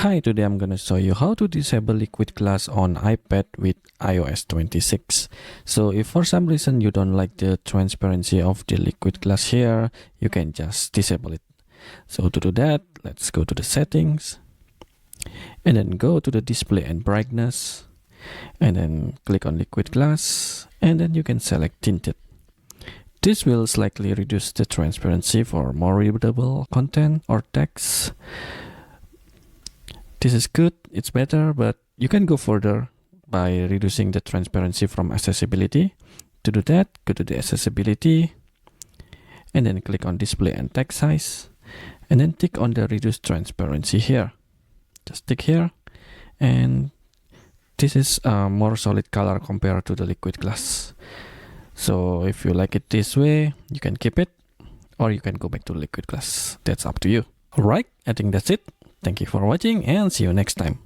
Hi, today I'm going to show you how to disable liquid glass on iPad with iOS 26. So if for some reason you don't like the transparency of the liquid glass here, you can just disable it. So to do that, let's go to the settings and then go to the display and brightness and then click on liquid glass and then you can select tinted. This will slightly reduce the transparency for more readable content or text. This is good, it's better, but you can go further by reducing the transparency from accessibility. To do that, go to the accessibility and then click on display and text size and then tick on the reduce transparency here. Just tick here, and this is a more solid color compared to the liquid glass. So if you like it this way, you can keep it or you can go back to liquid glass. That's up to you. Alright, I think that's it. Thank you for watching and see you next time.